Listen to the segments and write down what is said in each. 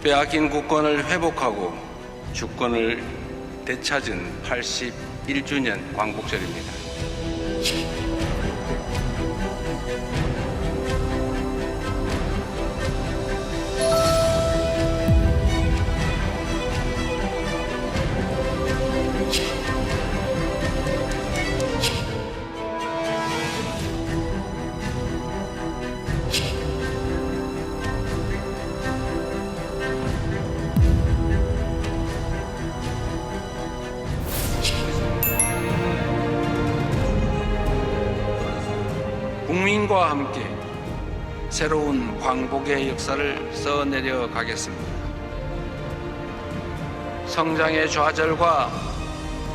빼앗긴 국권을 회복하고 주권을 되찾은 81주년 광복절입니다. 국민과 함께 새로운 광복의 역사를 써내려 가겠습니다. 성장의 좌절과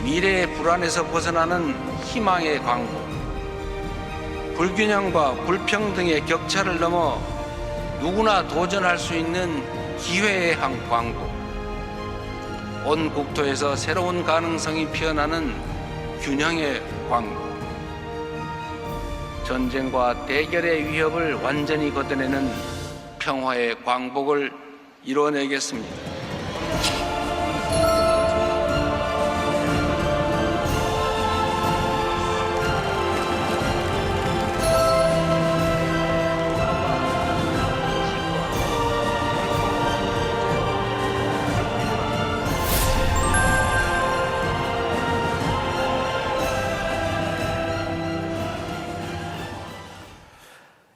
미래의 불안에서 벗어나는 희망의 광복, 불균형과 불평등의 격차를 넘어 누구나 도전할 수 있는 기회의 광복, 온 국토에서 새로운 가능성이 피어나는 균형의 광복, 전쟁과 대결의 위협을 완전히 걷어내는 평화의 광복을 이뤄내겠습니다.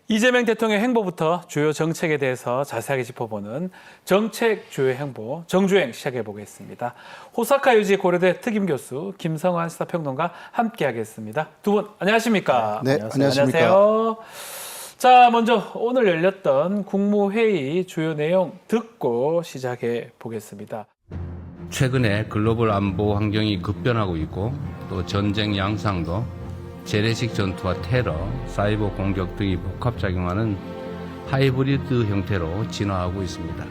이재명 대통령의 행보부터 주요 정책에 대해서 자세하게 짚어보는 정책 주요 행보 정주행 시작해 보겠습니다. 호사카 유지 고려대 특임 교수 김성환 시사평론가 함께하겠습니다. 두 분 안녕하십니까? 네, 안녕하십니까? 안녕하세요. 자, 먼저 오늘 열렸던 국무회의 주요 내용 듣고 시작해 보겠습니다. 최근에 글로벌 안보 환경이 급변하고 있고 또 전쟁 양상도 재래식 전투와 테러, 사이버 공격 등이 복합작용하는 하이브리드 형태로 진화하고 있습니다.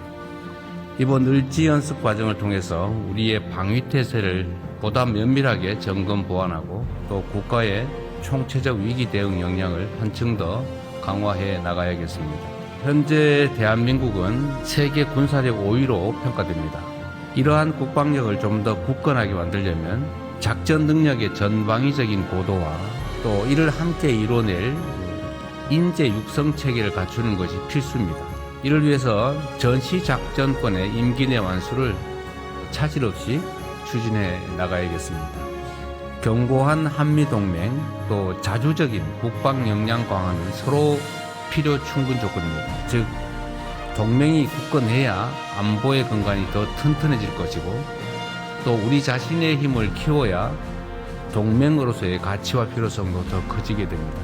이번 을지 연습 과정을 통해서 우리의 방위태세를 보다 면밀하게 점검 보완하고 또 국가의 총체적 위기 대응 역량을 한층 더 강화해 나가야겠습니다. 현재 대한민국은 세계 군사력 5위로 평가됩니다. 이러한 국방력을 좀 더 굳건하게 만들려면 작전 능력의 전방위적인 고도와 또 이를 함께 이뤄낼 인재 육성 체계를 갖추는 것이 필수입니다. 이를 위해서 전시작전권의 임기 내 완수를 차질 없이 추진해 나가야겠습니다. 견고한 한미동맹 또 자주적인 국방 역량 강화는 서로 필요 충분 조건입니다. 즉 동맹이 굳건해야 안보의 근간이 더 튼튼해질 것이고 또 우리 자신의 힘을 키워야 동맹으로서의 가치와 필요성도 더 커지게 됩니다.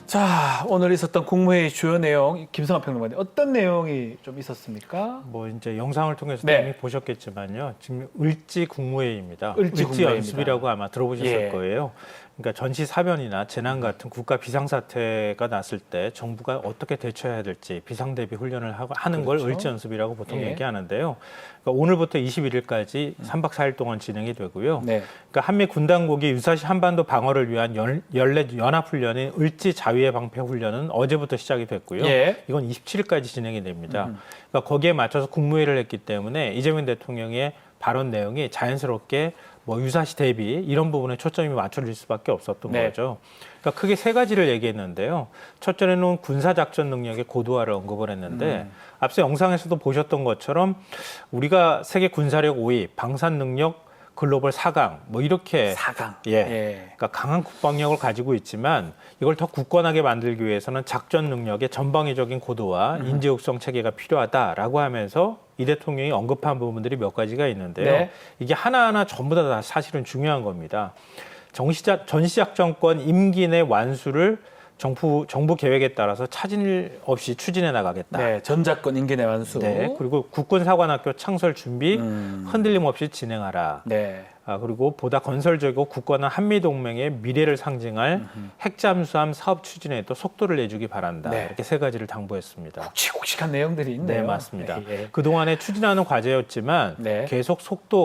자, 오늘 있었던 국무회의 주요 내용 김성환 평론가님 어떤 내용이 좀 있었습니까? 뭐 이제 영상을 통해서 네. 이미 보셨겠지만요. 지금 을지 국무회의입니다. 을지 국무회의입니다. 연습이라고 아마 들어보셨을 예. 거예요. 그러니까 전시사변이나 재난 같은 국가 비상사태가 났을 때 정부가 어떻게 대처해야 될지 비상대비 훈련을 하는 걸 그렇죠. 을지연습이라고 보통 예. 얘기하는데요. 그러니까 오늘부터 21일까지 3박 4일 동안 진행이 되고요. 네. 그러니까 한미 군당국이 유사시 한반도 방어를 위한 연례 연합훈련인 을지 자위의 방패 훈련은 어제부터 시작이 됐고요. 예. 이건 27일까지 진행이 됩니다. 그러니까 거기에 맞춰서 국무회의를 했기 때문에 이재명 대통령의 발언 내용이 자연스럽게 뭐 유사시 대비 이런 부분에 초점이 맞춰질 수밖에 없었던 네. 거죠. 그러니까 크게 세 가지를 얘기했는데요. 첫째는 군사작전 능력의 고도화를 언급을 했는데 앞서 영상에서도 보셨던 것처럼 우리가 세계 군사력 5위, 방산 능력 글로벌 4강 뭐 이렇게 4강. 예. 예. 그러니까 강한 국방력을 가지고 있지만 이걸 더 굳건하게 만들기 위해서는 작전 능력의 전방위적인 고도와 인재 육성 체계가 필요하다라고 하면서 이 대통령이 언급한 부분들이 몇 가지가 있는데요. 네. 이게 하나하나 전부 다 사실은 중요한 겁니다. 전시작전권 임기 내 완수를 정부 계획에 따라서 차질 없이 추진해 나가겠다. 네, 전작권 임기 내 완수. 네, 그리고 국군사관학교 창설 준비 흔들림 없이 진행하라. 네. 그리고 보다 건설적이고 굳건한 한미동맹의 미래를 상징할 핵잠수함 사업 추진에 또 속도를 내주기 바란다. 네. 이렇게 세 가지를 당부했습니다. 굵직굵직한 내용들이 있네요. 네, 맞습니다. 예. 그동안에 추진하는 과제였지만 네. 계속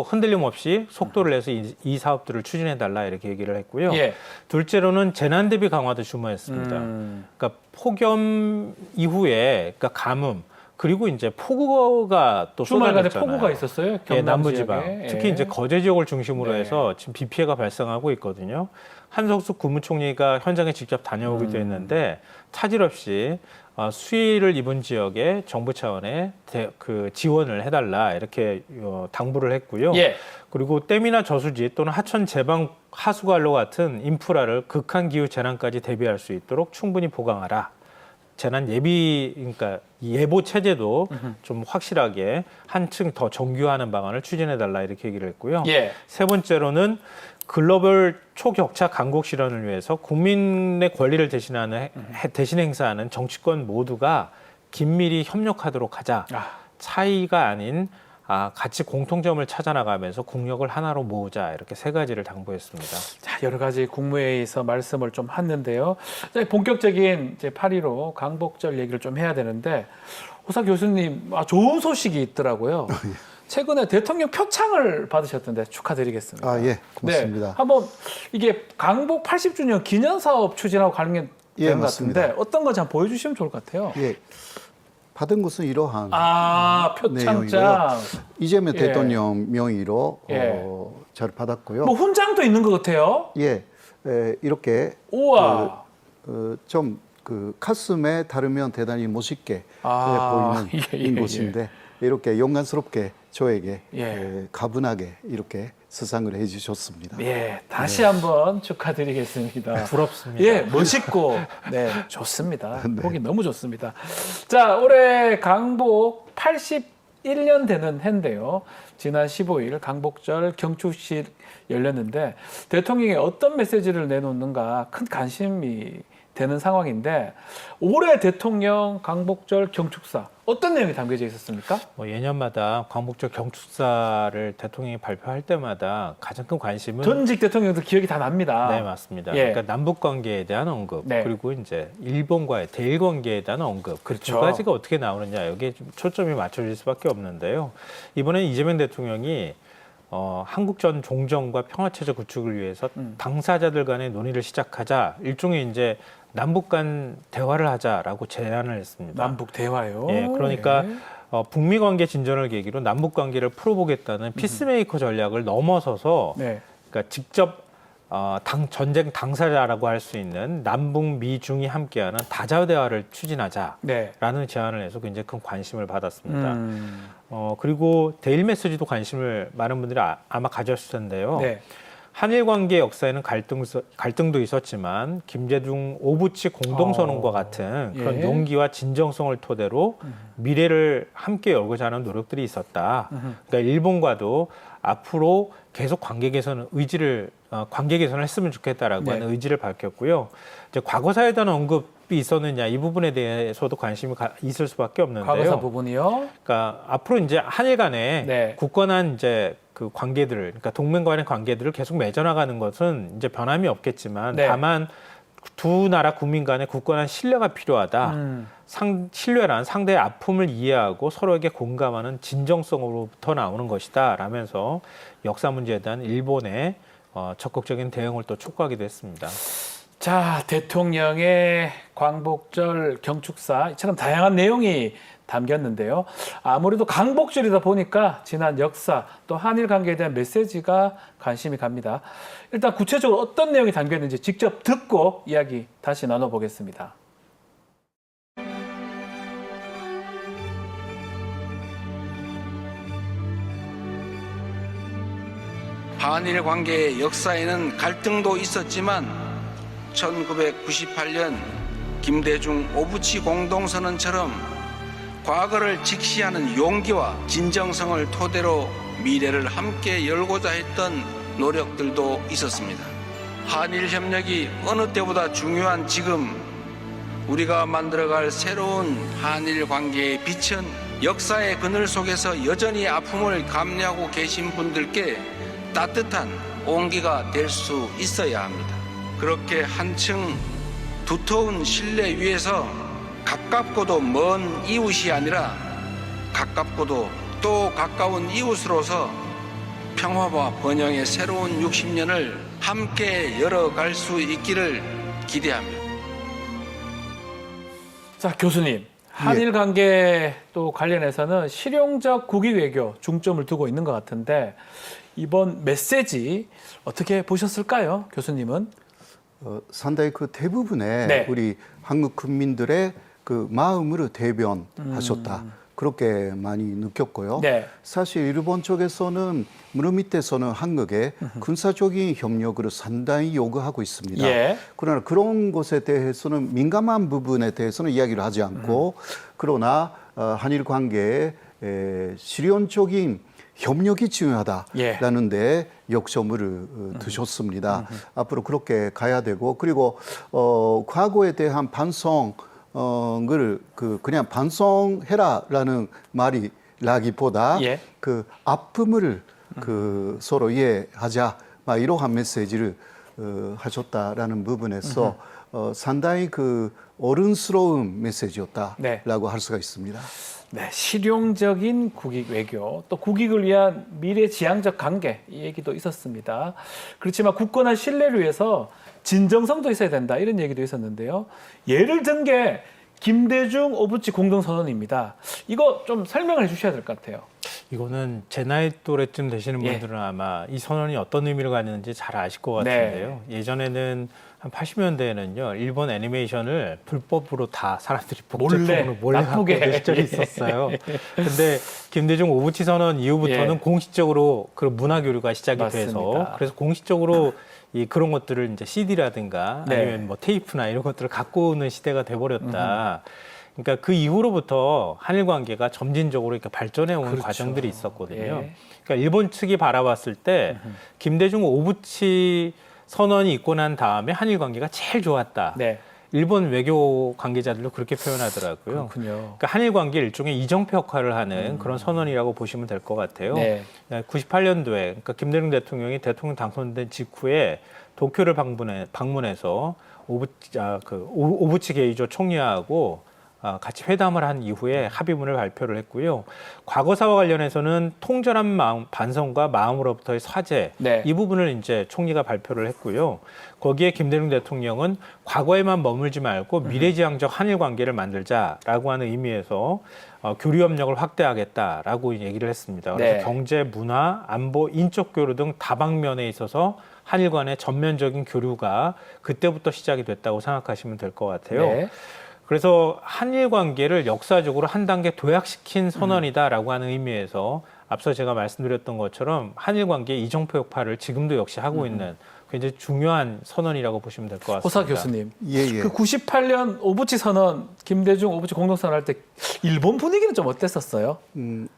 흔들림 없이 속도를 내서 이 사업들을 추진해달라 이렇게 얘기를 했고요. 예. 둘째로는 재난 대비 강화도 주문했습니다. 그러니까 폭염 이후에 그러니까 가뭄, 그리고 이제 폭우가 또 주말간에 쏟아졌잖아요. 폭우가 있었어요. 경남 예, 남부지방. 지역에. 특히 예. 이제 거제 지역을 중심으로 네. 해서 지금 비 피해가 발생하고 있거든요. 한석수 국무총리가 현장에 직접 다녀오기도 했는데 차질 없이 수위를 입은 지역에 정부 차원의 그 지원을 해달라 이렇게 당부를 했고요. 예. 그리고 댐이나 저수지 또는 하천 제방 하수관로 같은 인프라를 극한 기후 재난까지 대비할 수 있도록 충분히 보강하라. 재난 예비, 그러니까 예보 체제도 좀 확실하게 한층 더 정교화하는 방안을 추진해달라 이렇게 얘기를 했고요. 예. 세 번째로는 글로벌 초격차 강국 실현을 위해서 국민의 권리를 대신 행사하는 정치권 모두가 긴밀히 협력하도록 하자. 차이가 아닌 같이 공통점을 찾아나가면서 국력을 하나로 모으자 이렇게 세 가지를 당부했습니다. 자, 여러 가지 국무회의에서 말씀을 좀 했는데요. 자, 본격적인 이제 8.15 강복절 얘기를 좀 해야 되는데 호사 교수님 좋은 소식이 있더라고요. 최근에 대통령 표창을 받으셨던데 축하드리겠습니다. 예, 고맙습니다. 네, 한번 이게 강복 80주년 기념 사업 추진하고 관련된 예, 것 맞습니다. 같은데 어떤 건지 한번 보여주시면 좋을 것 같아요. 예, 받은 것은 이러한 표창장. 내용이고요. 이재명 예. 대통령 명의로 예. 잘 받았고요. 뭐 훈장도 있는 것 같아요. 예, 이렇게 우와. 좀 그 가슴에 다르면 대단히 멋있게 아, 보이는 예, 예, 인것인데 이렇게 영광스럽게 저에게 예. 가분하게 이렇게 수상을 해주셨습니다. 예, 다시 한번 축하드리겠습니다. 부럽습니다. 예, 멋있고, 네, 좋습니다. 보기 너무 좋습니다. 자, 올해 강복 81년 되는 해인데요. 지난 15일 강복절 경축식 열렸는데 대통령이 어떤 메시지를 내놓는가 큰 관심이 되는 상황인데 올해 대통령 강복절 경축사 어떤 내용이 담겨져 있었습니까? 예년마다 광복절 경축사를 대통령이 발표할 때마다 가장 큰 관심은 전직 대통령들 기억이 다 납니다. 네, 맞습니다. 예. 그러니까 남북 관계에 대한 언급, 네. 그리고 이제 일본과의 대일 관계에 대한 언급, 그 그렇죠. 두 가지가 어떻게 나오느냐 여기에 좀 초점이 맞춰질 수밖에 없는데요. 이번에 이재명 대통령이 한국 전 종전과 평화체제 구축을 위해서 당사자들 간의 논의를 시작하자 일종의 이제 남북 간 대화를 하자라고 제안을 했습니다. 남북 대화요. 예, 그러니까 네. 북미 관계 진전을 계기로 남북 관계를 풀어보겠다는 피스메이커 전략을 넘어서서 네. 그러니까 직접 전쟁 당사자라고 할 수 있는 남북 미중이 함께하는 다자 대화를 추진하자라는 네. 제안을 해서 굉장히 큰 관심을 받았습니다. 그리고 대일 메시지도 관심을 많은 분들이 아마 가졌을 텐데요. 네. 한일 관계 역사에는 갈등도 있었지만 김대중 오부치 공동선언과 같은 그런 예. 용기와 진정성을 토대로 미래를 함께 열고자 하는 노력들이 있었다. 그러니까 일본과도 앞으로 계속 관계 개선을 했으면 좋겠다라고 네. 하는 의지를 밝혔고요. 이제 과거사에 대한 언급이 있었느냐 이 부분에 대해서도 관심이 있을 수밖에 없는데요. 과거사 부분이요. 그러니까 앞으로 이제 한일 간에 네. 굳건한 이제 그 관계들을, 그러니까 동맹 간의 관계들을 계속 맺어나가는 것은 이제 변함이 없겠지만 네. 다만 두 나라 국민 간의 굳건한 신뢰가 필요하다. 신뢰란 상대의 아픔을 이해하고 서로에게 공감하는 진정성으로부터 나오는 것이다. 라면서 역사 문제에 대한 일본의 적극적인 대응을 또 촉구하기도 했습니다. 자, 대통령의 광복절 경축사 이처럼 다양한 내용이 담겼는데요. 아무래도 강복절이다 보니까 지난 역사 또 한일 관계에 대한 메시지가 관심이 갑니다. 일단 구체적으로 어떤 내용이 담겼는지 직접 듣고 이야기 다시 나눠보겠습니다. 한일 관계의 역사에는 갈등도 있었지만 1998년 김대중 오부치 공동선언처럼 과거를 직시하는 용기와 진정성을 토대로 미래를 함께 열고자 했던 노력들도 있었습니다. 한일 협력이 어느 때보다 중요한 지금 우리가 만들어갈 새로운 한일 관계의 빛은 역사의 그늘 속에서 여전히 아픔을 감내하고 계신 분들께 따뜻한 온기가 될 수 있어야 합니다. 그렇게 한층 두터운 신뢰 위에서 가깝고도 먼 이웃이 아니라 가깝고도 또 가까운 이웃으로서 평화와 번영의 새로운 60년을 함께 열어갈 수 있기를 기대합니다. 자, 교수님. 한일 관계 또 관련해서는 실용적 국익 외교 중점을 두고 있는 것 같은데 이번 메시지 어떻게 보셨을까요, 교수님은? 상당히 그 대부분의 네. 우리 한국 국민들의 그 마음으로 대변하셨다. 그렇게 많이 느꼈고요. 네. 사실 일본 쪽에서는 물밑에서는 한국에 군사적인 협력을 상당히 요구하고 있습니다. 예. 그러나 그런 것에 대해서는 민감한 부분에 대해서는 이야기를 하지 않고 그러나 한일 관계에 실ion적인 협력이 중요하다라는 데 역점을 두셨습니다. 앞으로 그렇게 가야 되고 그리고 과거에 대한 반성을 그냥 반성해라라는 말이라기보다 예. 그 아픔을 서로 이해하자 막 이러한 메시지를 하셨다라는 부분에서 상당히 그 어른스러운 메시지였다라고 네. 할 수가 있습니다. 네, 실용적인 국익 외교, 또 국익을 위한 미래지향적 관계 이 얘기도 있었습니다. 그렇지만 굳건한 신뢰를 위해서 진정성도 있어야 된다 이런 얘기도 있었는데요. 예를 든 게 김대중 오부치 공동선언입니다. 이거 좀 설명을 해주셔야 될 것 같아요. 이거는 제 나이 또래쯤 되시는 예. 분들은 아마 이 선언이 어떤 의미를 가지는지 잘 아실 것 같은데요. 예전에는 한 80년대에는요, 일본 애니메이션을 불법으로 다 사람들이 복제품으로 몰래 갖고 나쁘게. 온 시절이 있었어요. 근데 김대중 오부치 선언 이후부터는 예. 공식적으로 그런 문화 교류가 시작이 맞습니다. 돼서 그래서 공식적으로 이 그런 것들을 이제 CD라든가 네. 아니면 뭐 테이프나 이런 것들을 갖고 오는 시대가 돼버렸다. 그러니까 그 이후로부터 한일 관계가 점진적으로 이렇게 발전해 온 그렇죠. 과정들이 있었거든요. 예. 그러니까 일본 측이 바라봤을 때 김대중 오부치 선언이 있고 난 다음에 한일 관계가 제일 좋았다. 네, 일본 외교 관계자들도 그렇게 표현하더라고요. 그렇군요. 그러니까 한일 관계 일종의 이정표 역할을 하는 그런 선언이라고 보시면 될 것 같아요. 네. 98년도에 그러니까 김대중 대통령이 대통령 당선된 직후에 도쿄를 방문해서 오부치 게이조 총리하고 같이 회담을 한 이후에 합의문을 발표를 했고요. 과거사와 관련해서는 통절한 마음, 반성과 마음으로부터의 사죄 네. 이 부분을 이제 총리가 발표를 했고요. 거기에 김대중 대통령은 과거에만 머물지 말고 미래지향적 한일 관계를 만들자라고 하는 의미에서 교류 협력을 확대하겠다라고 얘기를 했습니다. 그래서 네. 경제, 문화, 안보, 인적 교류 등 다방면에 있어서 한일 간의 전면적인 교류가 그때부터 시작이 됐다고 생각하시면 될 것 같아요. 네. 그래서 한일 관계를 역사적으로 한 단계 도약시킨 선언이다라고 하는 의미에서 앞서 제가 말씀드렸던 것처럼 한일 관계의 이정표 역할을 지금도 역시 하고 있는 굉장히 중요한 선언이라고 보시면 될 것 같습니다. 호사 교수님, 예. 그 98년 오부치 선언, 김대중 오부치 공동선언 할 때 일본 분위기는 좀 어땠었어요?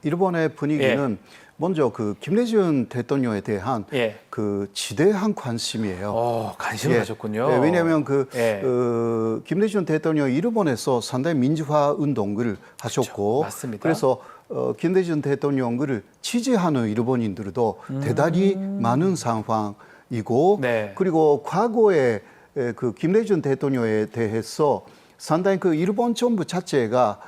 일본의 분위기는 먼저 그 김대중 대통령에 대한 예. 그 지대한 관심이에요. 관심을 가졌군요. 왜냐하면 예. 김대중 대통령이 일본에서 상당히 민주화 운동을 하셨고, 맞습니다. 그래서 김대중 대통령을 지지하는 일본인들도 대단히 많은 상황이고, 네. 그리고 과거에 그 김대중 대통령에 대해서 상당히 그 일본 정부 자체가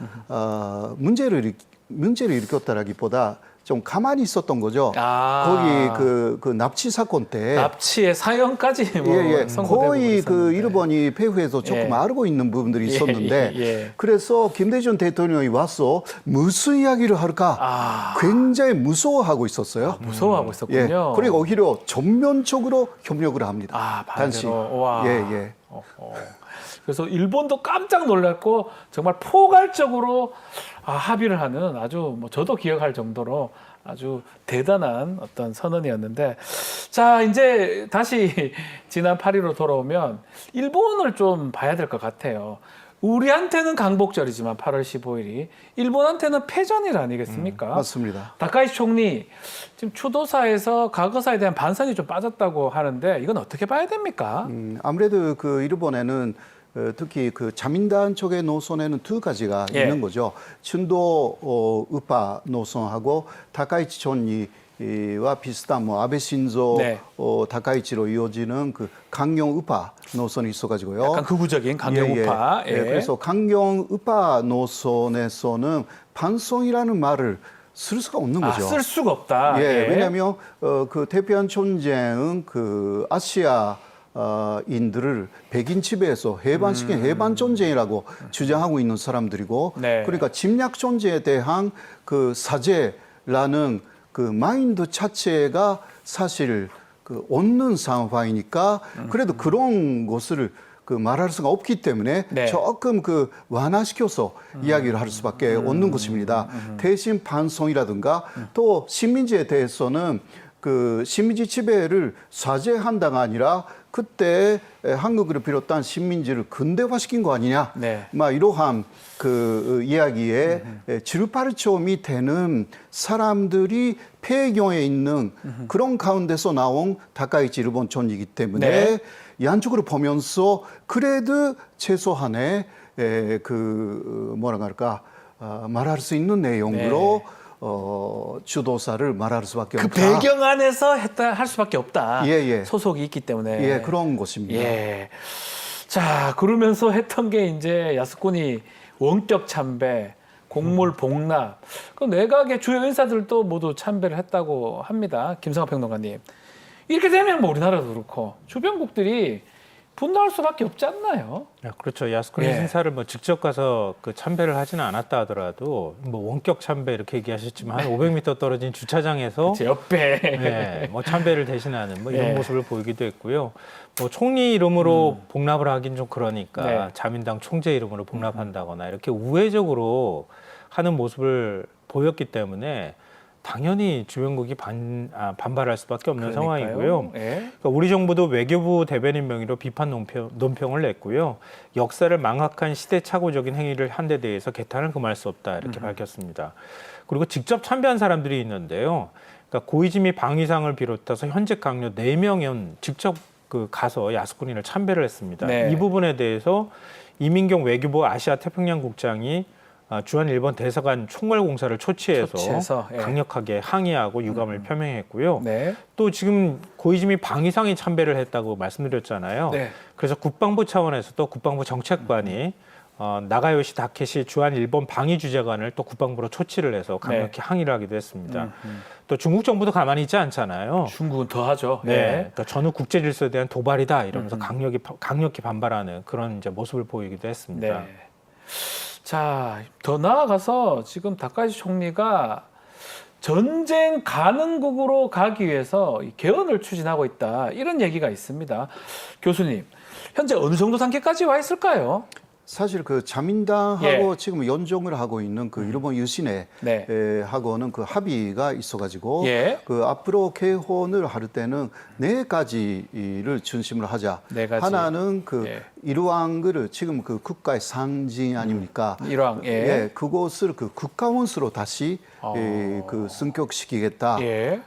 문제를 일으켰다라기보다 좀 가만히 있었던 거죠. 거기 그 납치 사건 때 납치의 사형까지 선고되고 거의 그 그랬었는데. 일본이 배후에서 조금 알고 있는 부분들이 있었는데 예. 그래서 김대중 대통령이 와서 무슨 이야기를 할까 굉장히 무서워하고 있었어요. 무서워하고 있었군요. 그리고 오히려 전면적으로 협력을 합니다. 반대로. 와. 예. 그래서 일본도 깜짝 놀랐고 정말 포괄적으로 합의를 하는 아주 저도 기억할 정도로 아주 대단한 어떤 선언이었는데, 자 이제 다시 지난 8.15 돌아오면 일본을 좀 봐야 될 것 같아요. 우리한테는 강복절이지만 8월 15일이 일본한테는 패전일 아니겠습니까? 맞습니다. 다카이치 총리 지금 추도사에서 과거사에 대한 반성이 좀 빠졌다고 하는데 이건 어떻게 봐야 됩니까? 아무래도 그 일본에는 특히 그 자민당 쪽의 노선에는 두 가지가 있는 거죠. 춘도 우파 노선하고 다카이치 총리와 비슷한 아베 신조 다카이치로 이어지는 그 강경 우파 노선이 있어가지고요. 약간 극우적인 강경 우파. 그래서 강경 우파 노선에서는 반성이라는 말을 쓸 수가 없는 거죠. 쓸 수가 없다. 왜냐하면 그 대표한 존재는 그 아시아 인들을 백인 지배에서 해반시킨 해반 전쟁이라고 주장하고 있는 사람들이고 네. 그러니까 침략 존재에 대한 그 사죄라는 그 마인드 자체가 사실 그 없는 상황이니까 그래도 그런 것을 그 말할 수가 없기 때문에 네. 조금 그 완화시켜서 이야기를 할 수밖에 없는 것입니다. 대신 반송이라든가 또 식민지에 대해서는 그 식민지 지배를 사죄한다가 아니라 그때 한국을 비롯한 식민지를 근대화시킨 거 아니냐. 네. 막 이러한 그 이야기에 질발점이 되는 사람들이 폐경에 있는 그런 가운데서 나온 다카이치 일본 전이기 때문에 네. 양쪽으로 보면서 그래도 최소한의 그 뭐라 할까 말할 수 있는 내용으로 주도사를 말할 수밖에 그 없다. 배경 안에서 할 수밖에 없다. 예, 예. 소속이 있기 때문에. 예, 그런 것입니다. 예. 자, 그러면서 했던 게 이제 야스쿠니 원격 참배, 곡물 복납, 그 내각의 주요 인사들도 모두 참배를 했다고 합니다. 김성하 평론가님. 이렇게 되면 뭐 우리나라도 그렇고 주변국들이 분노할 수밖에 없지 않나요? 그렇죠. 야스쿠니 예. 신사를 뭐 직접 가서 그 참배를 하지는 않았다 하더라도 뭐 원격 참배 이렇게 얘기하셨지만 한 500m 떨어진 주차장에서 제 옆에. 예, 뭐 참배를 대신하는 뭐 이런 예. 모습을 보이기도 했고요. 뭐 총리 이름으로 복납을 하긴 좀 그러니까 네. 자민당 총재 이름으로 복납한다거나 이렇게 우회적으로 하는 모습을 보였기 때문에 당연히 주변국이 반발할 수밖에 없는 그러니까요. 상황이고요. 예. 그러니까 우리 정부도 외교부 대변인 명의로 비판 논평을 냈고요. 역사를 망각한 시대착오적인 행위를 한 데 대해서 개탄을 금할 수 없다 이렇게 밝혔습니다. 그리고 직접 참배한 사람들이 있는데요. 그러니까 고이즈미 방위상을 비롯해서 현직 강요 4명은 직접 그 가서 야스쿠니를 참배를 했습니다. 네. 이 부분에 대해서 이민경 외교부 아시아 태평양 국장이 주한 일본 대사관 총괄공사를 초치해서 예. 강력하게 항의하고 유감을 표명했고요. 네. 또 지금 고이즈미 방위상이 참배를 했다고 말씀드렸잖아요. 네. 그래서 국방부 차원에서도 국방부 정책반이 나가요시 다케시 주한 일본 방위 주재관을 또 국방부로 초치를 해서 강력히 항의를 하기도 했습니다. 또 중국 정부도 가만히 있지 않잖아요. 중국은 더 하죠. 네, 예. 그러니까 전후 국제 질서에 대한 도발이다 이러면서 강력히 반발하는 그런 이제 모습을 보이기도 했습니다. 네. 자, 더 나아가서 지금 다카이치 총리가 전쟁 가능국으로 가기 위해서 개헌을 추진하고 있다. 이런 얘기가 있습니다. 교수님, 현재 어느 정도 단계까지 와 있을까요? 사실 그 자민당하고 예. 지금 연정을 하고 있는 그 일본 유신회 네. 하고는 그 합의가 있어가지고 예. 그 앞으로 개헌을 할 때는 4가지를 중심으로 하자. 4가지. 하나는 그 예. 일왕을 지금 그 국가의 상징 아닙니까? 일왕. 예. 그것을 그 국가원수로 다시 그 승격시키겠다. 예.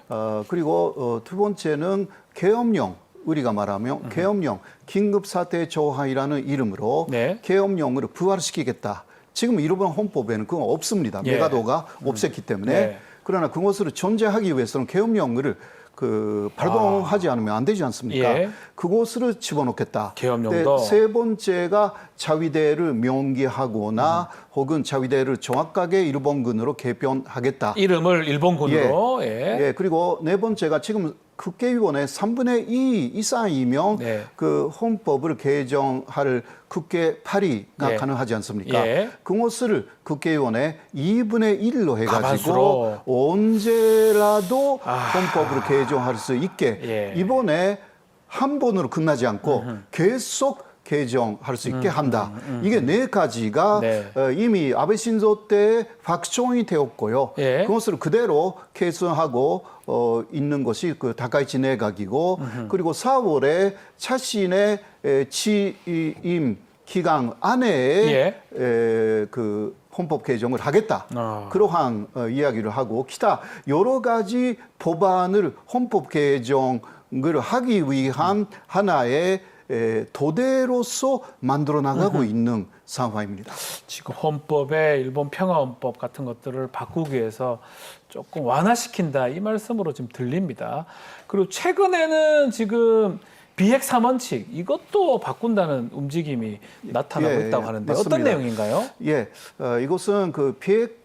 그리고 두 번째는 계엄령. 우리가 말하면 계엄령, 긴급사태 조항이라는 이름으로 네. 계엄령을 부활시키겠다. 지금 일본 헌법에는 그건 없습니다. 예. 메가도가 없앴기 때문에. 네. 그러나 그것을 존재하기 위해서는 계엄령을 그 발동하지 않으면 안 되지 않습니까? 예. 그것을 집어넣겠다. 계엄령도. 세 번째가 자위대를 명기하거나 혹은 자위대를 정확하게 일본군으로 개편하겠다. 이름을 일본군으로. 예. 예, 그리고 네 번째가 지금 국회의원의 3분의 2 이상이면 네. 그 헌법을 개정할 국회 8위가 예. 가능하지 않습니까? 예. 그것을 국회의원의 2분의 1로 해가지고 과반수로. 언제라도 헌법을 개정할 수 있게 예. 이번에 한 번으로 끝나지 않고 계속 개정할 수 있게 한다. 이게 4가지가 네. 이미 아베 신조 때 확정이 되었고요. 예. 그것을 그대로 개선하고 있는 것이 그 다카이치 내각이고 그리고 4월에 자신의 취임 기간 안에 그 헌법 개정을 하겠다. 그러한 이야기를 하고 기타 여러 가지 법안을 헌법 개정을 하기 위한 하나의 도대로서 만들어 나가고 있는 상황입니다. 지금 헌법에 일본 평화헌법 같은 것들을 바꾸기 위해서 조금 완화시킨다 이 말씀으로 지금 들립니다. 그리고 최근에는 지금 비핵 3원칙 이것도 바꾼다는 움직임이 나타나고 있다고 하는데 맞습니다. 어떤 내용인가요? 예, 이것은 그 비핵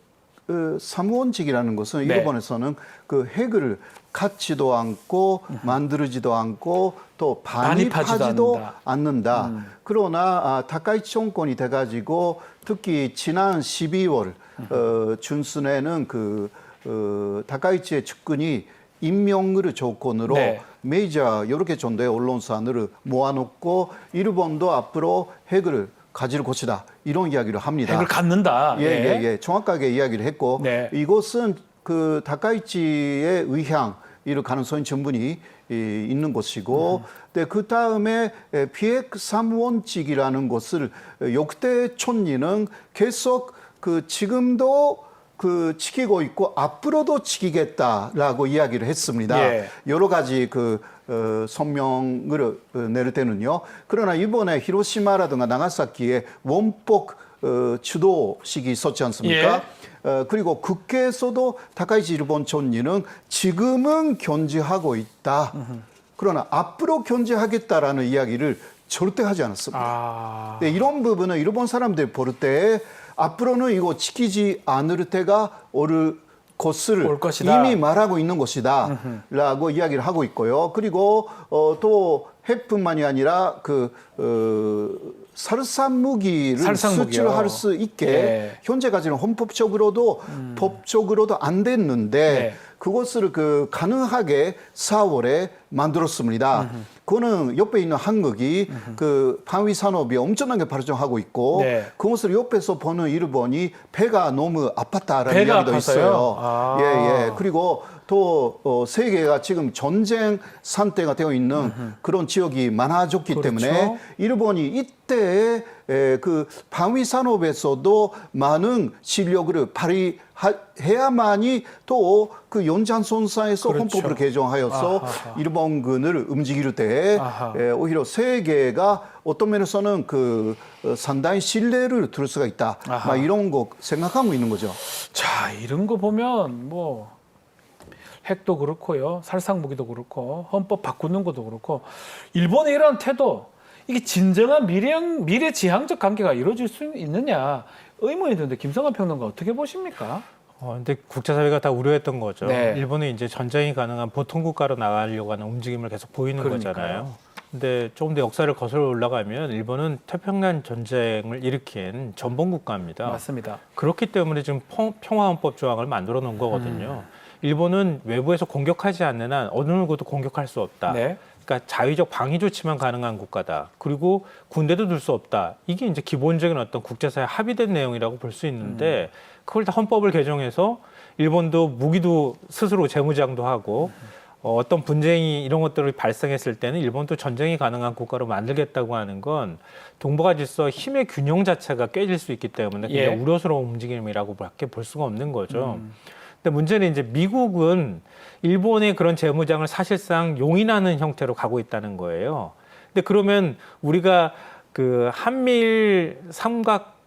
사무원직이라는 것은 네. 일본에서는 그 핵을 갖지도 않고 만들지도 않고 또 반입하지도 않는다. 그러나 다카이치 정권이 돼가지고 특히 지난 12월 중순에는 다카이치의 측근이 임명을 조건으로 네. 메이저 이렇게 정도의 언론사를 모아놓고 일본도 앞으로 핵을 가질 것이다 이런 이야기를 합니다. 핵을 갖는다. 예. 정확하게 이야기를 했고 네. 이것은 그 다카이치의 의향 이럴 가능성이 충분히 있는 것이고, 그 다음에 비핵 사무원직이라는 것을 역대 총리는 계속 그 지금도 그 지키고 있고 앞으로도 지키겠다라고 이야기를 했습니다. 예. 여러 가지 성명을 낼 때는요. 그러나 이번에 히로시마라든가 나가사키에 원폭 주도식이 있었지 않습니까? 그리고 국회에서도 다카이치 일본 총리는 지금은 견제하고 있다. 그러나 앞으로 견제하겠다라는 이야기를 절대 하지 않았습니다. 네, 이런 부분은 일본 사람들이 볼 때 앞으로는 이거 지키지 않을 때가 올 것이다. 이미 말하고 있는 것이다. 라고 이야기를 하고 있고요. 그리고 또 핵뿐만이 아니라 살상 무기를 수출할 수 있게 현재까지는 헌법적으로도 법적으로도 안 됐는데 그것을 가능하게 4월에 만들었습니다. 그거는 옆에 있는 한국이 방위 산업이 엄청나게 발전하고 있고 그것을 옆에서 보는 일본이 배가 너무 아팠다라는 이야기도 있어요. 그리고 또 세계가 지금 전쟁 상태가 되어 있는 그런 지역이 많아졌기 때문에 일본이 이때 방위 산업에서도 많은 실력을 발휘해야만이 또 연장선상에서 헌법을 개정하여서 일본군을 움직일 때 오히려 세계가 어떤 면에서는 상당히 신뢰를 둘 수가 있다. 이런 거 생각하고 있는 거죠. 자, 이런 거 보면 핵도 그렇고요, 살상무기도 그렇고, 헌법 바꾸는 것도 그렇고, 일본의 이런 태도, 이게 진정한 미래지향적 관계가 이루어질 수 있느냐 의문이 드는데 김성환 평론가 어떻게 보십니까? 근데 국제사회가 다 우려했던 거죠. 네. 일본은 이제 전쟁이 가능한 보통 국가로 나가려고 하는 움직임을 계속 보이는 거잖아요. 근데 조금 더 역사를 거슬러 올라가면 일본은 태평양 전쟁을 일으킨 전범 국가입니다. 맞습니다. 그렇기 때문에 지금 평화헌법 조항을 만들어 놓은 거거든요. 일본은 외부에서 공격하지 않는 한 어느 누구도 공격할 수 없다. 그러니까 자위적 방위 조치만 가능한 국가다. 그리고 군대도 둘 수 없다. 이게 이제 기본적인 어떤 국제사회 합의된 내용이라고 볼 수 있는데 그걸 다 헌법을 개정해서 일본도 무기도 스스로 재무장도 하고 어떤 분쟁이 이런 것들을 발생했을 때는 일본도 전쟁이 가능한 국가로 만들겠다고 하는 건 동북아 질서 힘의 균형 자체가 깨질 수 있기 때문에 굉장히 우려스러운 움직임이라고 밖에 볼 수가 없는 거죠. 근데 문제는 이제 미국은 일본의 그런 재무장을 사실상 용인하는 형태로 가고 있다는 거예요. 근데 그러면 우리가 한미일 삼각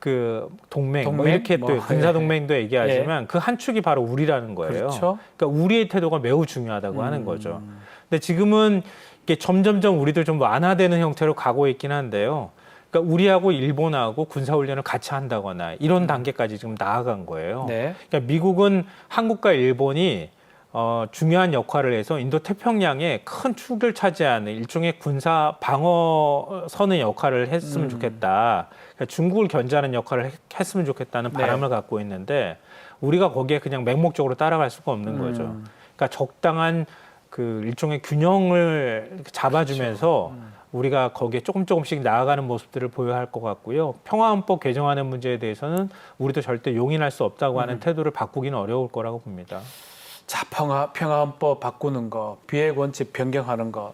동맹 뭐 이렇게 또 군사 동맹도 얘기하지만 그 한 축이 바로 우리라는 거예요. 그렇죠. 그러니까 우리의 태도가 매우 중요하다고 하는 거죠. 근데 지금은 이게 점점점 우리도 좀 완화되는 형태로 가고 있긴 한데요. 그러니까 우리하고 일본하고 군사훈련을 같이 한다거나 이런 단계까지 지금 나아간 거예요. 그러니까 미국은 한국과 일본이 중요한 역할을 해서 인도 태평양에 큰 축을 차지하는 일종의 군사 방어선의 역할을 했으면 좋겠다. 그러니까 중국을 견제하는 역할을 했으면 좋겠다는 바람을 갖고 있는데 우리가 거기에 그냥 맹목적으로 따라갈 수가 없는 거죠. 그러니까 적당한 일종의 균형을 잡아주면서 우리가 거기에 조금씩 나아가는 모습들을 보여야 할 것 같고요. 평화헌법 개정하는 문제에 대해서는 우리도 절대 용인할 수 없다고 하는 태도를 바꾸기는 어려울 거라고 봅니다. 자, 평화헌법 바꾸는 거, 비핵 원칙 변경하는 거.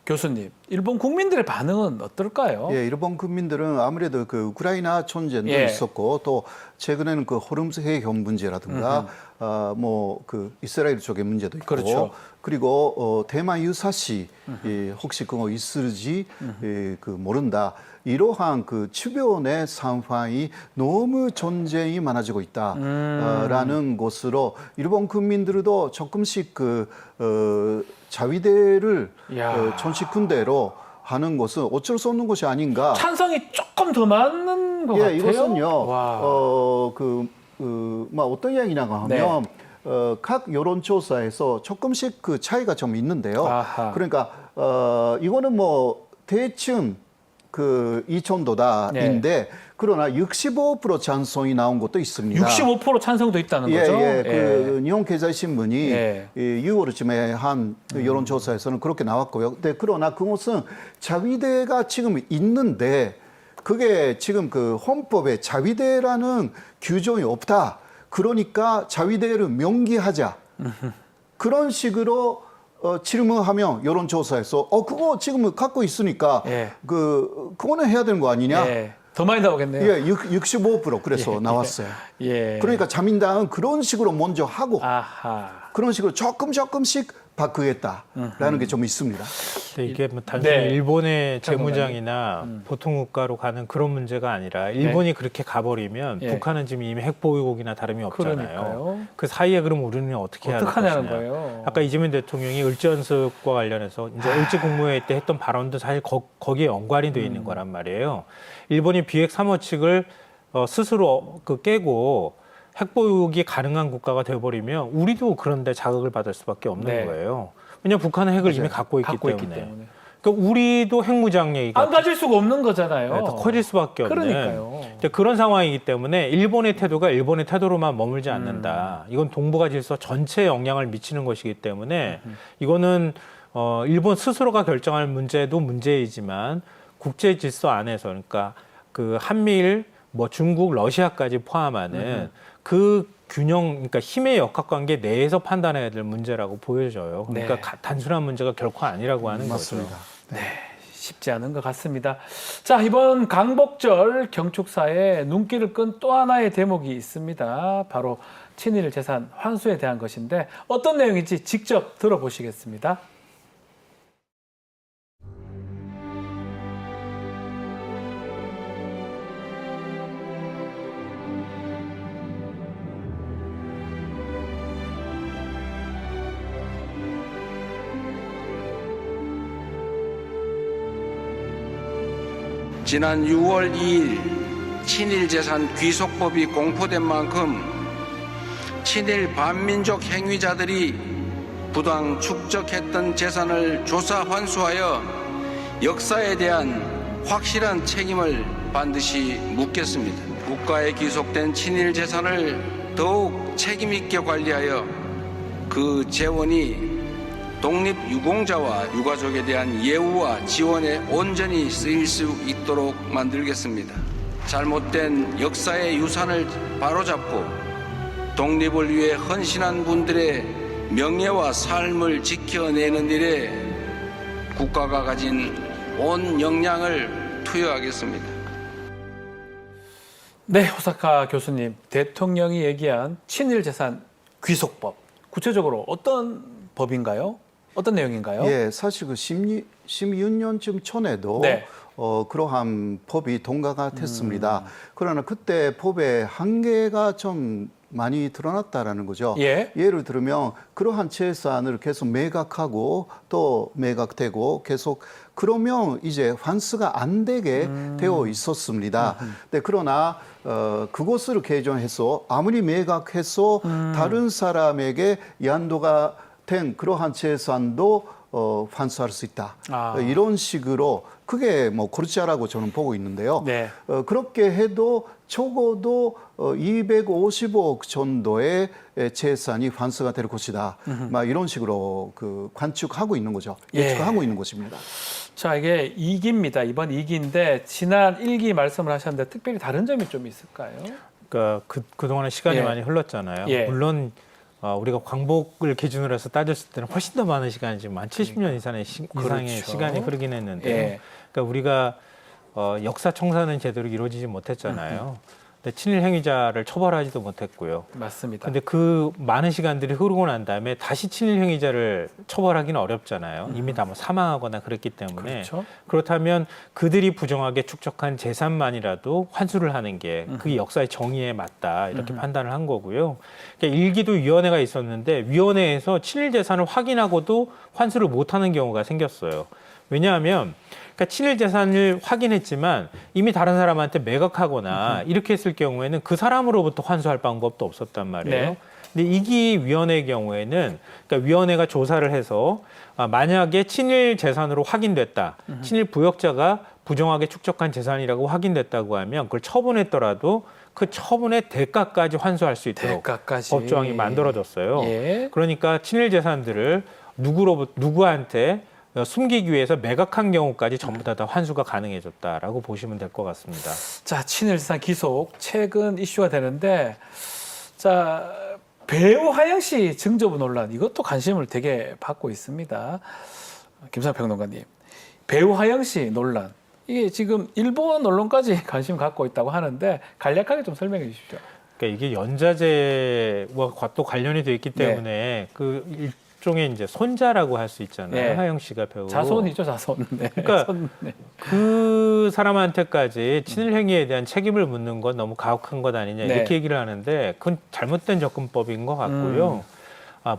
교수님, 일본 국민들의 반응은 어떨까요? 일본 국민들은 아무래도 우크라이나 전쟁도 있었고 또 최근에는 호르무즈 해협 문제라든가 이스라엘 쪽의 문제도 있고 그리고 대만 유사시 혹시 그거 있을지 모른다. 이러한 주변의 상황이 너무 전쟁이 많아지고 있다라는 것으로 일본 국민들도 조금씩 자위대를 전시 군대로 하는 것은 어쩔 수 없는 것이 아닌가. 찬성이 조금 더 많은 것 같아요. 이것은요. 어떤 이야기냐고 하면 각 여론조사에서 조금씩 그 차이가 좀 있는데요. 아하. 그러니까 이거는 뭐 대충 그 이천도다인데 그러나 65% 찬성이 나온 것도 있습니다. 65% 찬성도 있다는 거죠? 그 일본経済신문이 예. 6월쯤에 한 여론조사에서는 그렇게 나왔고요. 근데 그러나 그것은 자위대가 지금 있는데 그게 지금 그 헌법에 자위대라는 규정이 없다. 그러니까 자위대를 명기하자. 그런 식으로 질문하면 여론조사에서 그거 지금 갖고 있으니까 예. 그거는 해야 되는 거 아니냐? 예. 더 많이 나오겠네요. 예, 65% 그래서 나왔어요. 예. 그러니까 자민당은 그런 식으로 먼저 하고 아하. 그런 식으로 조금씩 바꾸겠다라는 게 좀 있습니다. 근데 이게 뭐 단순히 네. 일본의 재무장이나 보통 국가로 가는 그런 문제가 아니라 일본이 그렇게 가버리면 예. 북한은 지금 이미 핵보유국이나 다름이 없잖아요. 그러니까요. 그 사이에 그럼 우리는 어떻게 해야 될 어떡하냐는 것이냐. 거예요. 아까 이재명 대통령이 을지연습과 관련해서 이제 을지국무회의 때 했던 발언도 사실 거기에 연관이 돼 있는 거란 말이에요. 일본이 비핵 3호 측을 스스로 깨고 핵보유국이 가능한 국가가 되어버리면 우리도 그런데 자극을 받을 수밖에 없는 네. 거예요. 왜냐하면 북한은 핵을 이미 갖고 있기 때문에. 때문에. 그러니까 우리도 핵무장 얘기가 안 가질 수가 없는 거잖아요. 더 커질 수밖에 없는. 그러니까요. 이제 그런 상황이기 때문에 일본의 태도가 일본의 태도로만 머물지 않는다. 이건 동북아 질서 전체에 영향을 미치는 것이기 때문에 이거는 일본 스스로가 결정할 문제도 문제이지만 국제 질서 안에서 그러니까 그 한미일 뭐 중국, 러시아까지 포함하는 그 균형, 그러니까 힘의 역학관계 내에서 판단해야 될 문제라고 보여져요. 그러니까 네. 단순한 문제가 결코 아니라고 하는 맞습니다. 거죠. 네, 쉽지 않은 것 같습니다. 자, 이번 강복절 경축사에 눈길을 끈 또 하나의 대목이 있습니다. 바로 친일 재산 환수에 대한 것인데 어떤 내용인지 직접 들어보시겠습니다. 지난 6월 2일 친일재산 귀속법이 공포된 만큼 친일 반민족 행위자들이 부당 축적했던 재산을 조사 환수하여 역사에 대한 확실한 책임을 반드시 묻겠습니다. 국가에 귀속된 친일 재산을 더욱 책임있게 관리하여 그 재원이 독립유공자와 유가족에 대한 예우와 지원에 온전히 쓰일 수 있도록 만들겠습니다. 잘못된 역사의 유산을 바로잡고 독립을 위해 헌신한 분들의 명예와 삶을 지켜내는 일에 국가가 가진 온 역량을 투여하겠습니다. 네, 호사카 교수님, 대통령이 얘기한 친일재산 귀속법, 구체적으로 어떤 법인가요? 어떤 내용인가요? 예, 사실 그 16년쯤 전에도 네. 그러한 법이 통과가 됐습니다. 그러나 그때 법의 한계가 좀 많이 드러났다라는 거죠. 예. 예를 들면 그러한 재산을 계속 매각하고 또 매각되고 계속 그러면 이제 환수가 안 되게 되어 있었습니다. 근데 그러나 그것을 개정해서 아무리 매각해서 다른 사람에게 양도가 된 그러한 재산도 환수할 수 있다. 이런 식으로 그게 뭐 그렇지라고 저는 보고 있는데요. 네. 그렇게 해도 적어도 250억 정도의 재산이 환수가 될 것이다. 막 이런 식으로 그 관측하고 있는 거죠. 예측하고 있는 것입니다. 자, 이게 2기입니다. 이번 2기인데 지난 1기 말씀을 하셨는데 특별히 다른 점이 좀 있을까요? 그러니까 그동안에 시간이 예. 많이 흘렀잖아요. 예. 물론 우리가 광복을 기준으로 해서 따졌을 때는 훨씬 더 많은 시간이 지금 한 70년 이상의 그렇죠. 시간이 흐르긴 했는데 예. 그러니까 우리가 역사 청산은 제대로 이루어지지 못했잖아요. 근데 친일 행위자를 처벌하지도 못했고요. 맞습니다. 근데 그 많은 시간들이 흐르고 난 다음에 다시 친일 행위자를 처벌하기는 어렵잖아요. 이미 다 뭐 사망하거나 그랬기 때문에. 그렇죠. 그렇다면 그들이 부정하게 축적한 재산만이라도 환수를 하는 게 그 역사의 정의에 맞다 이렇게 판단을 한 거고요. 그러니까 일기도 위원회가 있었는데 위원회에서 친일 재산을 확인하고도 환수를 못하는 경우가 생겼어요. 왜냐하면 그러니까 친일 재산을 확인했지만 이미 다른 사람한테 매각하거나 이렇게 했을 경우에는 그 사람으로부터 환수할 방법도 없었단 말이에요. 네. 근데 이기위원회의 경우에는 그러니까 위원회가 조사를 해서 만약에 친일 재산으로 확인됐다, 친일 부역자가 부정하게 축적한 재산이라고 확인됐다고 하면 그걸 처분했더라도 그 처분의 대가까지 환수할 수 있도록 대가까지. 법조항이 만들어졌어요. 예. 그러니까 친일 재산들을 누구한테 숨기기 위해서 매각한 경우까지 전부 다 환수가 가능해졌다라고 보시면 될 것 같습니다. 자, 친일재산 기속 최근 이슈가 되는데, 자, 배우 하영 씨 증조부 논란, 이것도 관심을 되게 받고 있습니다. 김상현 평론가님, 배우 하영 씨 논란, 이게 지금 일본 언론까지 관심 갖고 있다고 하는데 간략하게 좀 설명해 주십시오. 그러니까 이게 연자제와 또 관련이 돼 있기 때문에 그 일종의 이제 손자라고 할 수 있잖아요. 네. 하영 씨가 배우. 자손이죠, 자손. 네. 그러니까 네. 그 사람한테까지 친일 행위에 대한 책임을 묻는 건 너무 가혹한 것 아니냐 네. 이렇게 얘기를 하는데 그건 잘못된 접근법인 것 같고요.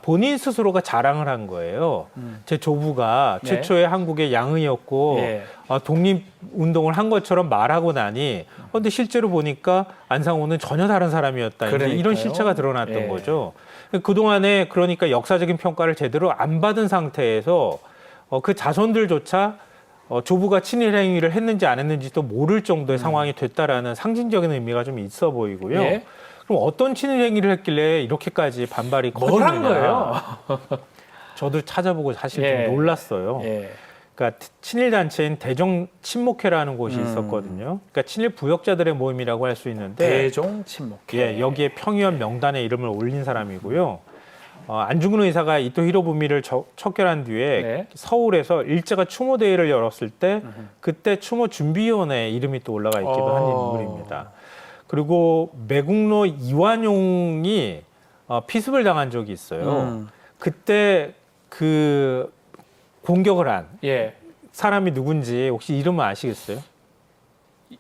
본인 스스로가 자랑을 한 거예요. 제 조부가 네. 최초의 한국의 양의였고 예. 독립운동을 한 것처럼 말하고 나니 근데 실제로 보니까 안상호는 전혀 다른 사람이었다. 이제 이런 그러니까요. 실체가 드러났던 예. 거죠. 그동안에 그러니까 역사적인 평가를 제대로 안 받은 상태에서 그 자손들조차 조부가 친일 행위를 했는지 안 했는지도 모를 정도의 상황이 됐다라는 상징적인 의미가 좀 있어 보이고요. 예. 그럼 어떤 친일 행위를 했길래 이렇게까지 반발이 뭘 한 커지느냐. 거예요? 저도 찾아보고 사실 예. 좀 놀랐어요. 예. 그러니까 친일 단체인 대종 친목회라는 곳이 있었거든요. 그러니까 친일 부역자들의 모임이라고 할 수 있는데 대종 친목. 예, 여기에 평의원 명단에 이름을 올린 사람이고요. 안중근 의사가 이토 히로부미를 척결한 뒤에 네. 서울에서 일제가 추모 대회를 열었을 때 그때 추모 준비위원회에 이름이 또 올라가 있기도 한 인물입니다. 그리고 매국노 이완용이 피습을 당한 적이 있어요. 그때 그 공격을 한 예. 사람이 누군지 혹시 이름은 아시겠어요?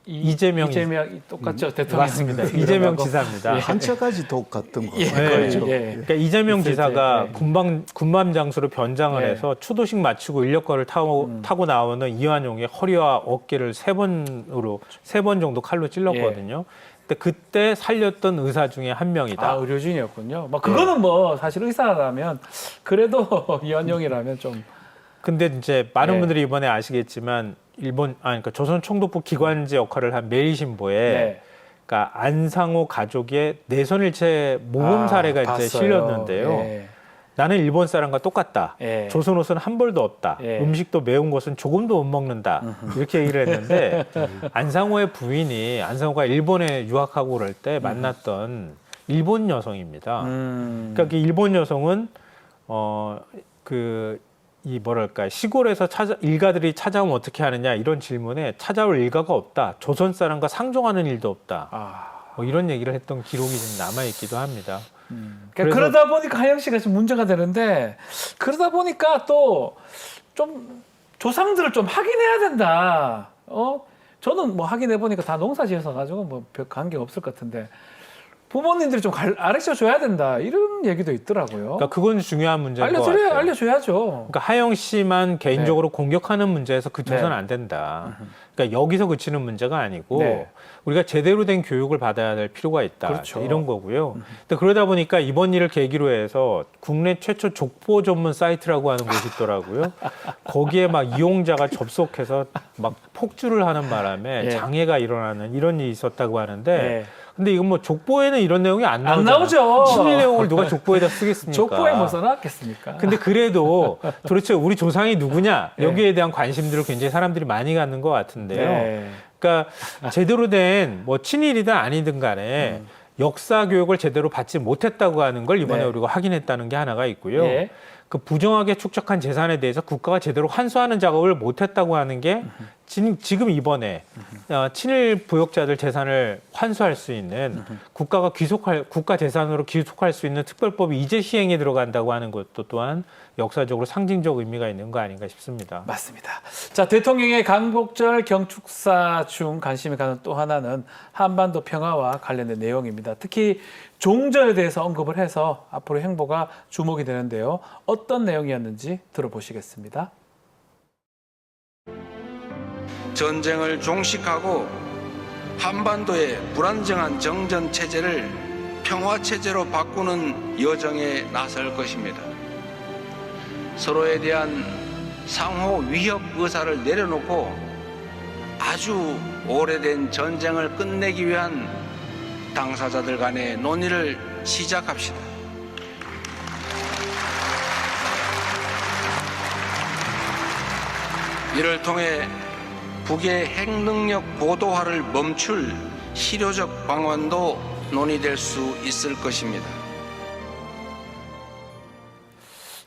이재명이 똑같죠, 대통령. 맞습니다. 이재명 지사입니다. 한자까지 똑같은 거. 예, 그렇죠. 예. 그러니까 이재명 있을 지사가 때, 군밤 장수로 변장을 예. 해서 추도식 마치고 인력거를 타고 나오는 이완용의 허리와 어깨를 세 번 정도 칼로 찔렀거든요. 근데 그때 살렸던 의사 중에 한 명이다. 아, 의료진이었군요. 뭐 그거는 뭐 사실 의사라면 그래도 이완용이라면 좀 근데 이제 많은 예. 분들이 이번에 아시겠지만 그러니까 조선 총독부 기관지 역할을 한 매일신보에 네. 그러니까 안상호 가족의 내선일체 모범 사례가 이제 봤어요. 실렸는데요. 예. 나는 일본 사람과 똑같다. 예. 조선 옷은 한 벌도 없다. 예. 음식도 매운 것은 조금도 못 먹는다. 이렇게 얘기를 했는데 안상호의 부인이 안상호가 일본에 유학하고 그럴 때 만났던 일본 여성입니다. 그러니까 그 일본 여성은 시골에서 일가들이 찾아오면 어떻게 하느냐 이런 질문에 찾아올 일가가 없다. 조선 사람과 상종하는 일도 없다. 뭐 이런 얘기를 했던 기록이 좀 남아있기도 합니다. 그러니까 그러다 보니까 하영 씨가 좀 문제가 되는데 그러다 보니까 또 좀 조상들을 좀 확인해야 된다. 저는 뭐 확인해 보니까 다 농사지어서 가지고 뭐 별 관계 없을 것 같은데 부모님들이 좀 가르쳐 줘야 된다 이런 얘기도 있더라고요. 그러니까 그건 중요한 문제인 것 같아요. 알려줘야죠. 그러니까 하영 씨만 개인적으로 공격하는 문제에서 그쳐서는 안 된다. 그러니까 여기서 그치는 문제가 아니고 네. 우리가 제대로 된 교육을 받아야 될 필요가 있다. 그렇죠. 이런 거고요. 근데 그러다 보니까 이번 일을 계기로 해서 국내 최초 족보 전문 사이트라고 하는 곳이 있더라고요. 거기에 막 이용자가 접속해서 막 폭주를 하는 바람에 예. 장애가 일어나는 이런 일이 있었다고 하는데 예. 근데 이건 뭐 족보에는 이런 내용이 안 안 나오잖아요. 나오죠. 친일 내용을 누가 족보에다 쓰겠습니까? 족보에 뭐 써놨겠습니까? 근데 그래도 도대체 우리 조상이 누구냐 여기에 대한 관심들을 굉장히 사람들이 많이 갖는 것 같은데요. 네. 그러니까 제대로 된 뭐 친일이든 아니든 간에 역사 교육을 제대로 받지 못했다고 하는 걸 이번에 네. 우리가 확인했다는 게 하나가 있고요. 예. 그 부정하게 축적한 재산에 대해서 국가가 제대로 환수하는 작업을 못했다고 하는 게 지금 이번에 친일 부역자들 재산을 환수할 수 있는 국가 재산으로 귀속할 수 있는 특별법이 이제 시행에 들어간다고 하는 것도 또한 역사적으로 상징적 의미가 있는 거 아닌가 싶습니다. 맞습니다. 자, 대통령의 광복절 경축사 중 관심이 가는 또 하나는 한반도 평화와 관련된 내용입니다. 특히 종전에 대해서 언급을 해서 앞으로 행보가 주목이 되는데요. 어떤 내용이었는지 들어보시겠습니다. 전쟁을 종식하고 한반도의 불안정한 정전 체제를 평화 체제로 바꾸는 여정에 나설 것입니다. 서로에 대한 상호 위협 의사를 내려놓고 아주 오래된 전쟁을 끝내기 위한 당사자들 간의 논의를 시작합시다. 이를 통해 북의 핵능력 고도화를 멈출 실효적 방안도 논의될 수 있을 것입니다.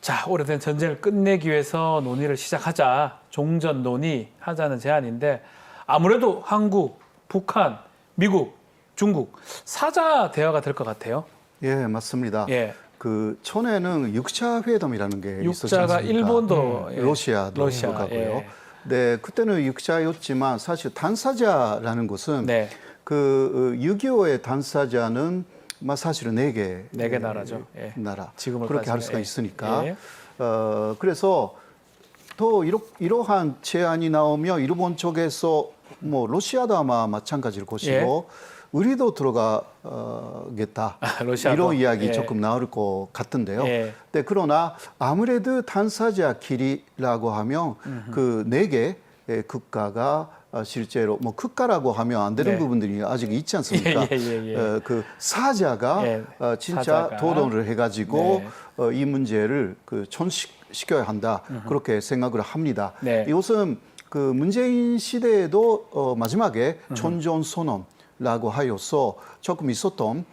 자, 오래된 전쟁을 끝내기 위해서 논의를 시작하자, 종전 논의하자는 제안인데 아무래도 한국, 북한, 미국, 중국 사자 대화가 될 것 같아요. 예, 맞습니다. 예. 그 전에는 6차 회담이라는 게 있었지 육자가 않습니까? 일본도 예. 러시아도 러시아, 가고요. 예. 네, 그때는 6자였지만 사실 당사자라는 것은 네. 그 6.25의 당사자는 사실은 4개 네 개 나라죠. 예. 나라 지금을 그렇게 할 따지면, 수가 예. 있으니까 예. 그래서 또 이러한 제안이 나오면 일본 쪽에서 뭐 러시아도 아마 마찬가지일 것이고 우리도 들어가겠다 러시아도? 이런 이야기 예. 조금 나올 것 같은데요. 예. 네, 그러나 아무래도 당사자끼리라고 하면 그 4개 국가가 실제로 뭐 국가라고 하면 안 되는 네. 부분들이 아직 있지 않습니까? 예. 그 사자가 예, 진짜 사자가. 토론을 해가지고 네. 이 문제를 그 전식시켜야 한다 그렇게 생각을 합니다. 네. 이것은 그 문재인 시대에도 마지막에 천전 선언라고 하여서 조금 있었던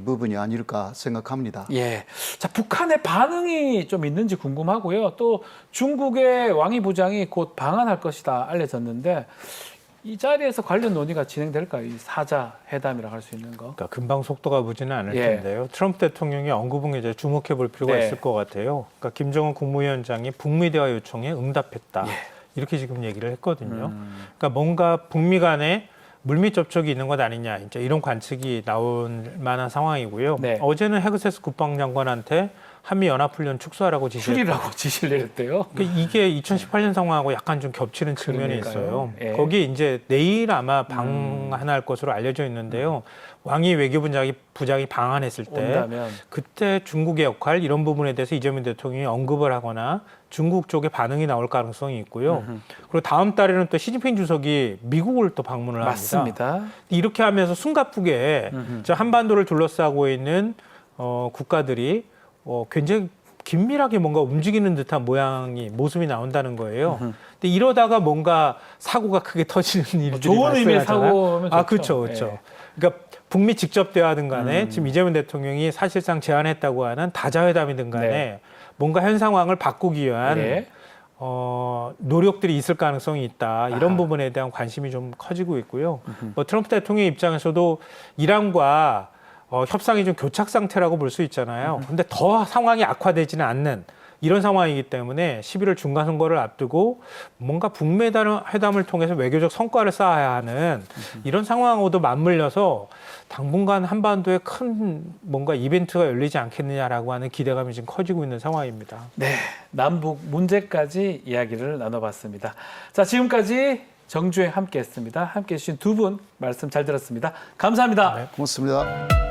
부분이 아닐까 생각합니다. 예. 자, 북한의 반응이 좀 있는지 궁금하고요. 또 중국의 왕이 부장이 곧 방한할 것이다 알려졌는데 이 자리에서 관련 논의가 진행될까요? 이 사자 회담이라고 할 수 있는 거. 그러니까 금방 속도가 무지는 않을 예. 텐데요. 트럼프 대통령의 언급은 이제 주목해 볼 필요가 네. 있을 것 같아요. 그러니까 김정은 국무위원장이 북미 대화 요청에 응답했다. 예. 이렇게 지금 얘기를 했거든요. 그러니까 뭔가 북미 간에 물밑 접촉이 있는 것 아니냐, 이제 이런 관측이 나올 만한 상황이고요. 네. 어제는 헤그세스 국방장관한테 한미 연합훈련 축소하라고 지시했고, 줄이라고 지시를 내렸대요. 이게 2018년 상황하고 약간 좀 겹치는 측면이 그러니까요. 있어요. 예. 거기 이제 내일 아마 방한할 것으로 알려져 있는데요. 왕이 외교부장이 방한했을 때 온다면. 그때 중국의 역할 이런 부분에 대해서 이재명 대통령이 언급을 하거나 중국 쪽의 반응이 나올 가능성이 있고요. 그리고 다음 달에는 또 시진핑 주석이 미국을 또 방문을 합니다. 맞습니다. 이렇게 하면서 숨가쁘게 저 한반도를 둘러싸고 있는 국가들이 굉장히 긴밀하게 뭔가 움직이는 듯한 모습이 나온다는 거예요. 근데 이러다가 뭔가 사고가 크게 터지는 일들이 좋은 의미의 발생하잖아요. 사고면 좋죠. 그렇죠, 그렇죠. 예. 그러니까 북미 직접 대화든 간에 지금 이재명 대통령이 사실상 제안했다고 하는 다자회담이든 간에 네. 뭔가 현 상황을 바꾸기 위한 네. 노력들이 있을 가능성이 있다. 이런 아하. 부분에 대한 관심이 좀 커지고 있고요. 뭐 트럼프 대통령 입장에서도 이란과 협상이 좀 교착 상태라고 볼 수 있잖아요. 근데 더 상황이 악화되지는 않는 이런 상황이기 때문에 11월 중간 선거를 앞두고 뭔가 북미 회담을 통해서 외교적 성과를 쌓아야 하는 이런 상황하고도 맞물려서 당분간 한반도에 큰 뭔가 이벤트가 열리지 않겠느냐라고 하는 기대감이 지금 커지고 있는 상황입니다. 네, 남북 문제까지 이야기를 나눠봤습니다. 자, 지금까지 정주행 함께했습니다. 함께해 주신 두 분 말씀 잘 들었습니다. 감사합니다. 고맙습니다.